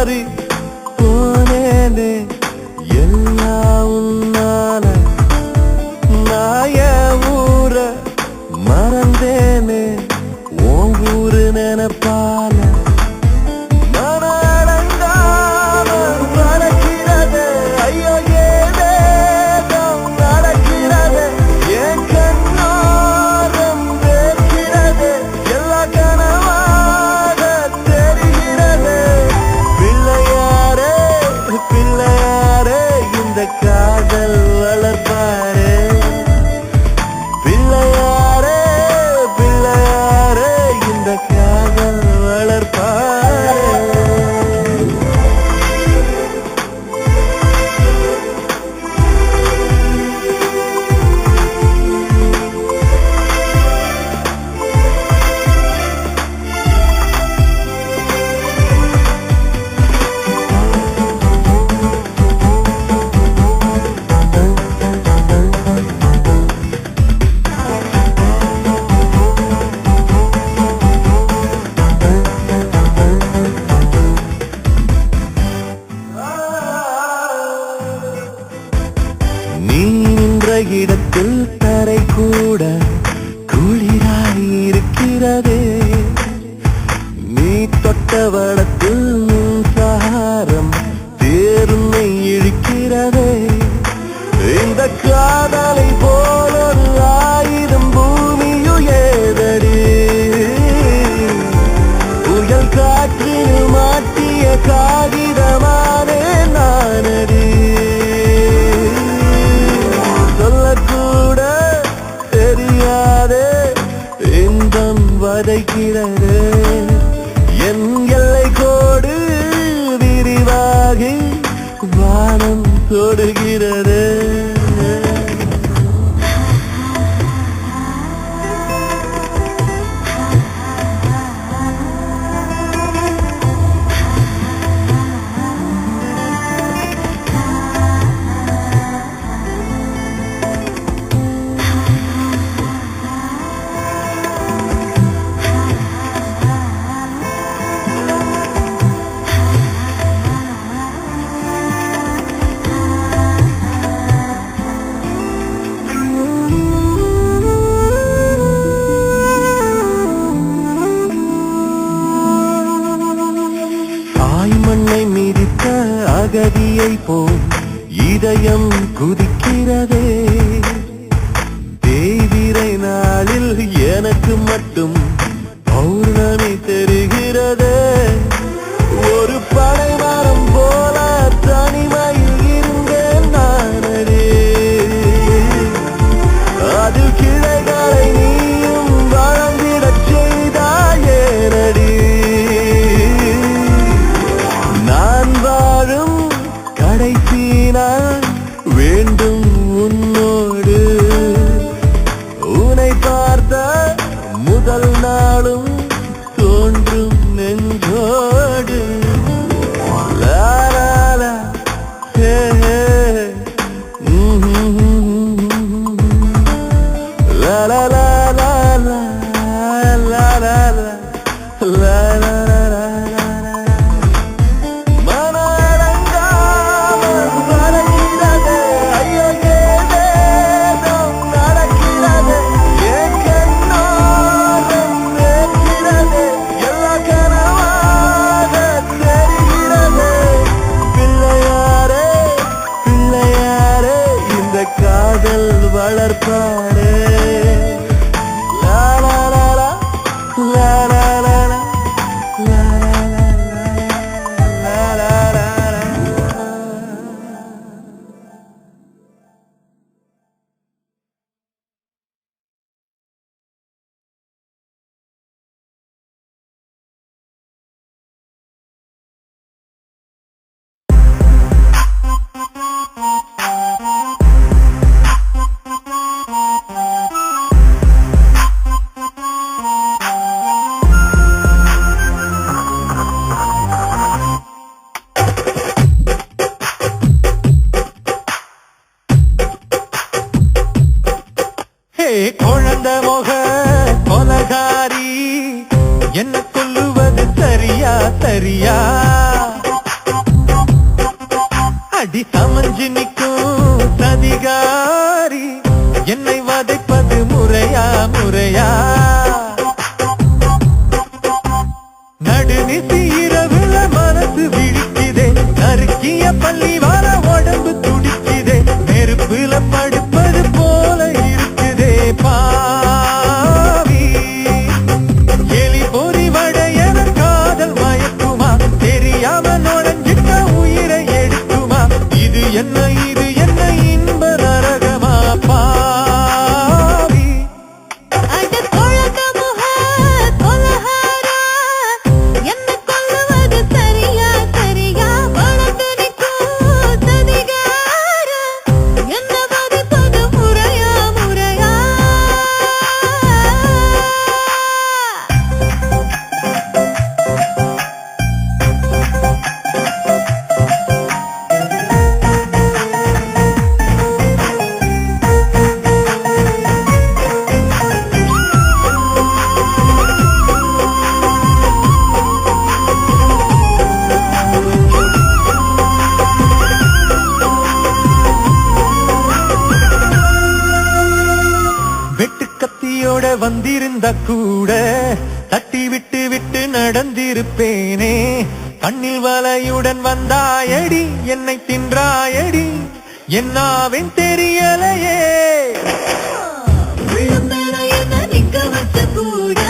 மாறி போனேனே எல்லாம் உன்னால நாய ஊர மறந்தேனே உன் ஊரு நினைப்பால காதல் வளர்ப்பாரே பிள்ளையாரே பிள்ளையாரே இந்த காதல் வளர்ப்பாரே இடத்தில் தரை கூட குளிராயிருக்கிறதே நீ தொட்ட வடத்தில் மின்சாரம் தேர்மை இழுக்கிறதே இந்த காதலை போல் ஒரு ஆயிரம் பூமியும் ஏதடி புயல் காற்றில் மாட்டிய காகிதமானே நானடி சொல்லக்கூட தெரியாதே இன்பம் வதைக்கிறது என் எல்லை கோடு விரிவாகி வானம் தொடுகிறது மிதித்த அகதியை போல் இதயம் குதிக்கிறதே தேய்விரை நாளில் எனக்கு மட்டும் பௌர்ணமி தெரிகிறதே ஒரு பனைமரம் போல தனிமையில் இருந்தேன் நானே அதில் கிளைகளை நீயும் வளர்ந்திடச் செய்தாயேனடி கடைசினால் வேண்டும் உன்னோடு உன்னை பார்த்த முதல் நாளும் தோன்றும் நெஞ்சோடு லாலா ஹே லாலா லாலா லாலா லாலா காதல் வளர்ப்பாரே லாலா லாலா லாலா லாலா லாலா லாலா. குழந்தை முக கொலகாரி என்ன சொல்லுவது சரியா சரியா அடி சமஞ்சு நிற்கும் சதிகாரி என்னை வதைப்பது முறையா முறையா நடுநிசி இரவுல மனசு விழிக்குதே நறுக்கிய பள்ளி வர உடம்பு துடிக்குதே நெருப்புல படுப்பது போல இருக்குதே பாவி எலி பொறி வடையன காதல் மயக்குமா தெரியாம நுழைஞ்சிட்ட உயிரை எடுக்குமா இது என்ன இன்ப நரகமா பாவி அட கொழக்க முக கொலஹாரா என்ன கொல்லுவது சரியா சரியா வளர்ந்து நிற்கும் சதிகாரா என்ன வதைப்பது முறையா முறையா வெட்டு கத்தியோட வந்திருந்த கூட தட்டி விட்டு விட்டு நடந்திருப்பேனே கண்ணில் வலையுடன் வந்தாயடி என்னை தின்றாயடி என்னாவின் தெரியலையே உள்ளம் மேல என்ன நிக்க வச்ச கூட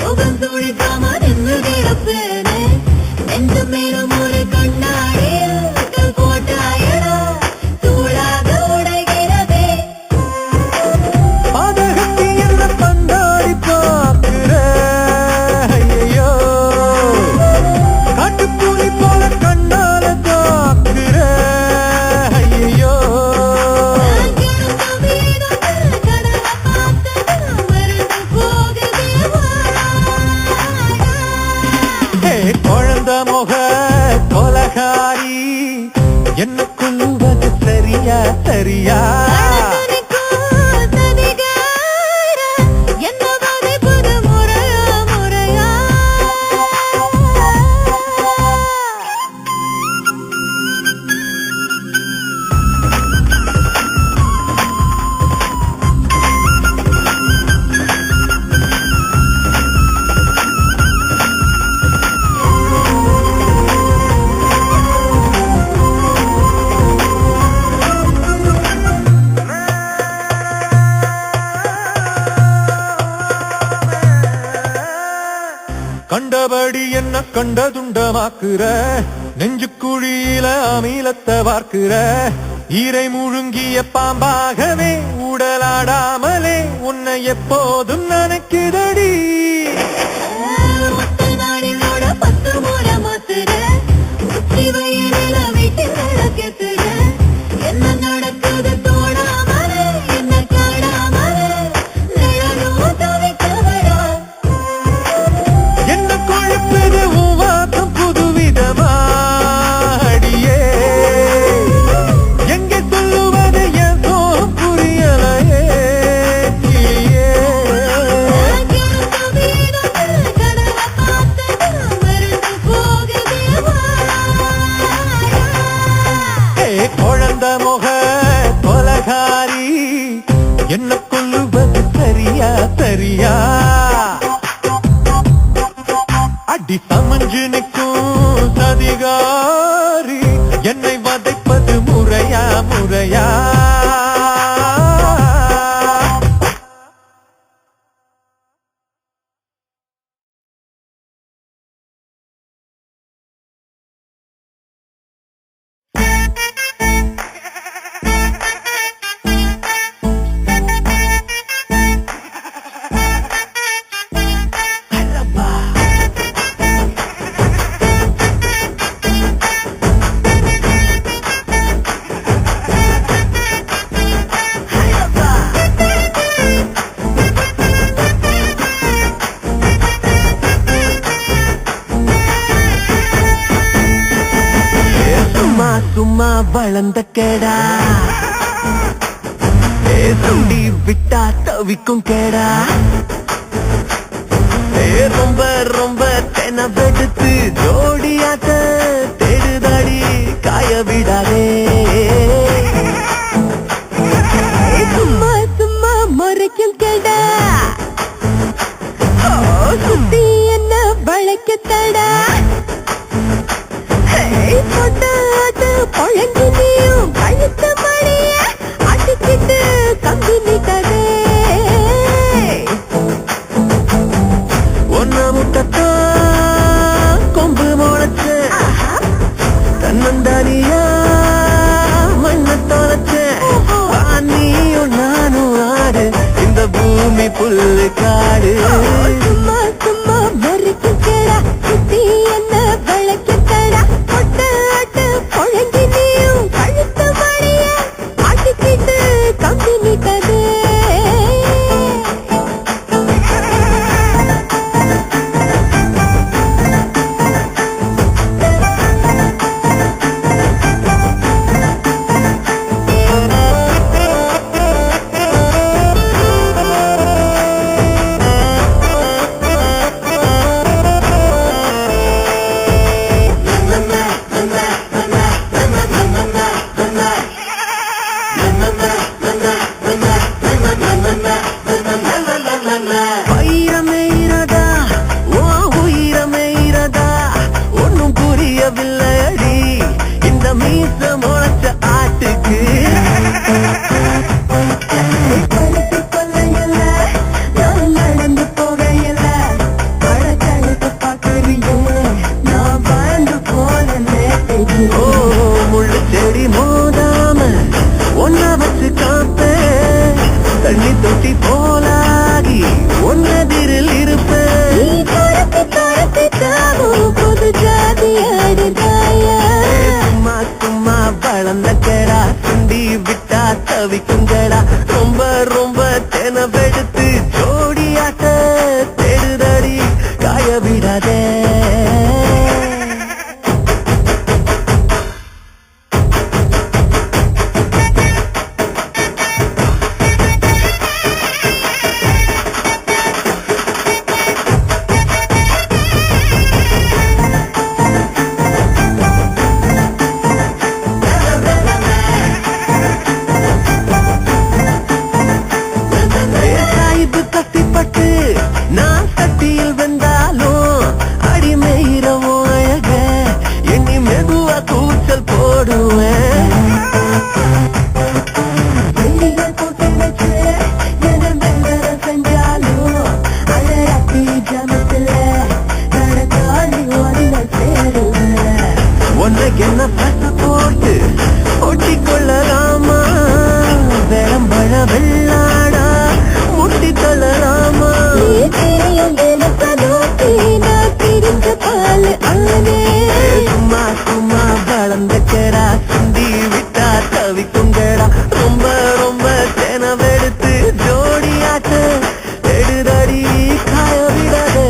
முகம் துளிக்காம நின்று கிடப்பேனே நெஞ்சு மேலும் ஒரு கண்ணாடியில் கல் போட்டாயடா தூளாக உடைகிறதே பாதகத்தி என்ன பந்தாடி பார்க்கிற ஐயோ காட்டுப்பூரி போல கண்ணால தாக்குற ஐயோ குழந்த முக கொலகாரி என்ன கொல்லுவது சரியா சரியா என்ன வதைப்பது முறையா முறையா கண்டபடி என்ன கண்டதுண்டமாக்குற நெஞ்சுக்குழியில அமிலத்தை வார்க்கிற ஈரை முழுங்கிய பாம்பாகவே உடலாடாமலே உன்னை எப்போதும் நினைக்குதடி மொத்த நாடினோட 10 முறை மாத்துற உச்சி வயிறுல வீட்டு விளக்கேத்துற என்ன நடக்குது தோணாமலே என்ன காணாமலே நிழலும் தவிக்கவடா என்ன கொழுப்பது உவாக்கம் புதுவிதமா அடியே எங்கே சொல்லுவது என் சோகம் புரியலையே கிளியே. குழந்த முக கொலகாரி என்ன கொல்லுவது சரியா சரியா அடி சமஞ்சு நிற்கும் சதிகாரி என்னை வதைப்பது முறையா முறையா சும்மா வளர்ந்த கேடா சொல்லி விட்டா தவிக்கும் கேடா ரொம்ப ரொம்ப தெனவெடுத்து ஜோடியாட்ட தேடுதாடி காய விடாதே வளைக்கத்தடா பொட்டாட்டு பொழங்கி நீயும் கழுத்த மணிய அடிச்சிட்டு கம்பி நீட்டதே ஒன்ன முட்டத்தான் கொம்பு முளைச்ச தன்னந்தானியா மண்ண தொலைச்ச நீயும் நானும் ஆடு இந்த பூமி புல்லு காடு சும்மா சும்மா மறுக்கிட்டடா சுத்தி என்ன வளைக்கத்தடா பொட்டாட்டு பொழங்கி நீயும் கழுத்த மணிய அடிச்சிட்டு கம்பி நீட்டதே வைரமேரதா ஓ உயிரமேரதா ஒன்னும் புரியவில்லை அடி இந்த மீச முளைச்ச ஆட்டுக்கு பழுத்து கொள்ளையில நான் நடந்து போகையில பழக்கழுத்து பார்க்கறியே நான் பயந்து போனே ஓ முள்ளு செடி மோதாம ஒன்ன வச்சு காப்பேன் தண்ணி தொட்டி போலாகி ஒன்னதிரில் இருப்பேன் நீ துரத்தி துரத்தி தாவும் புது ஜாதி அடிதாயா சும்மா சும்மா வளர்ந்த கேடா சுண்டி விட்டா தவிக்குங்கடா ரொம்ப ரொம்ப தெனவெடுத்து ஜோடியாட்ட தேடுதடி காய விடாதே சாய்வு கத்திப்பட்டு நான் சட்டியில் வெந்தாலும் அடிமையிரவோ அழக எண்ணி மெதுவா கூச்சல் போடுவேன் வெளிய போட்டு வச்சு என வெந்தர செஞ்சாலும் அழகி ஜமத்துல நடக்காடி ஒன்ன சேருவேன் உனக்கு என்ன பச போட்டு ஒட்டி கொள்ளலாமா வெளம்பழ வெள்ளாடா முட்டி தள்ளலாமா நீ தெரியும் எனக்கு நோக்கி நான் பிரிஞ்ச பால் ஆனே சும்மா சும்மா வளர்ந்த கேடா சுண்டி விட்டா தவிக்குங்கடா ரொம்ப ரொம்ப தெனவெடுத்து ஜோடியாட்ட எடுதடி காய விடாதே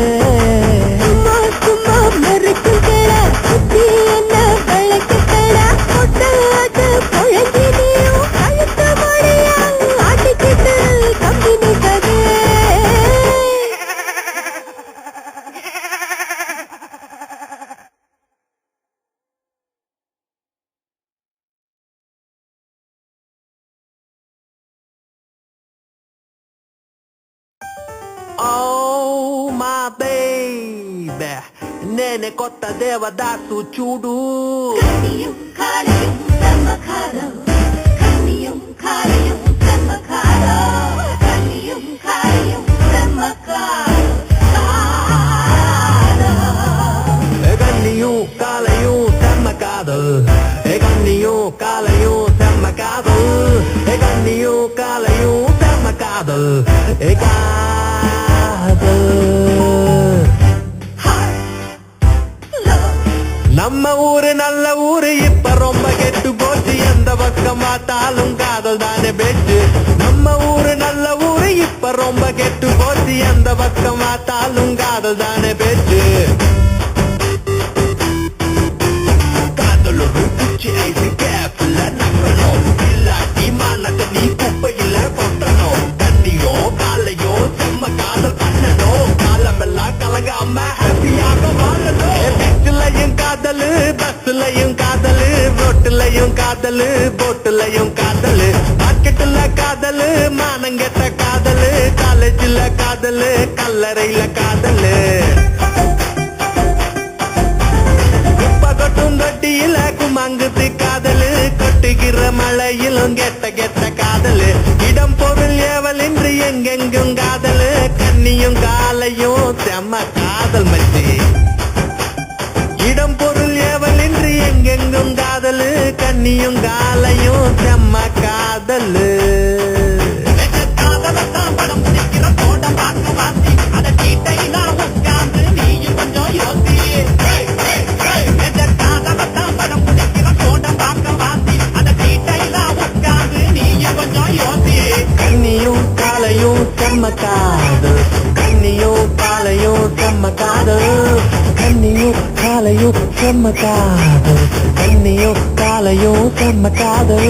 சும்மா சும்மா மறுக்குங்கடா சுத்தி என்ன வளைக்கத்தடா பொட்டாட்டு பொழங்கி நீயும் கழுத்த மணியா அடிச்சிட்டு கம்பி நீட்டதே Oh my baby నేనే కొత్త దేవదాసు చూడు கண்ணியும் காலையும் செம்மக்காரம் கண்ணியும் காலையும் செம்மக்காரம் கண்ணியும் காலையும் செம்மக்காரம் கண்ணியும் காலையும் செம்ம காதல் கண்ணியும் காலையும் செம்ம காதல் கண்ணியும் காலையும் செம்ம காதல் காதல் நம்ம ஊரு நல்ல ஊரு இப்ப ரொம்ப கெட்டு போச்சு எந்த பக்கம் பார்த்தாலும் காதல் தானே பேச்சு நம்ம ஊரு நல்ல ஊரு இப்ப ரொம்ப கெட்டு போச்சு எந்த பக்கம் பார்த்தாலும் காதல் தானே பேச்சு காதல் ஒரு குச்சி ஐசு கேப்ல நம்பணும் இல்லாட்டி மானத்தை நீ குப்பையில கொட்டணும் தண்ணியோ காலையோ செம்ம காதல் பண்ணணும் காலமெல்லாம் கலங்காம ஹாப்பியாக வாழணும் பீச்சுலையும் காதலு பஸ்லயும் காதலு ரோட்டுலயும் காதலு போட்டுலயும் காதலு மார்க்கெட்டுல காதலு மானங்கெட்ட காதலு காலேஜ்ல காதலு கல்லறையில காதலு தொட்டியில குமாங்குத்து காதலு கொட்டுகிற மழையிலும் கெட்ட கெட்ட காதலு இடம் பொருள் ஏவலின்றி எங்கெங்கும் காதலு கண்ணியும் காலையும் செம்ம காதல் மச்சி இடம் பொருள் ஏவலின்றி எங்கெங்கும் காதலு கண்ணியும் காலையும் செம்ம காதலு கண்ணியும் காலையும் செம்ம காதல் கண்ணியும் காலையும் செம்ம காதல் கண்ணியும் காலையும் செம்ம காதல் கண்ணியும் காலையும் செம்ம காதல்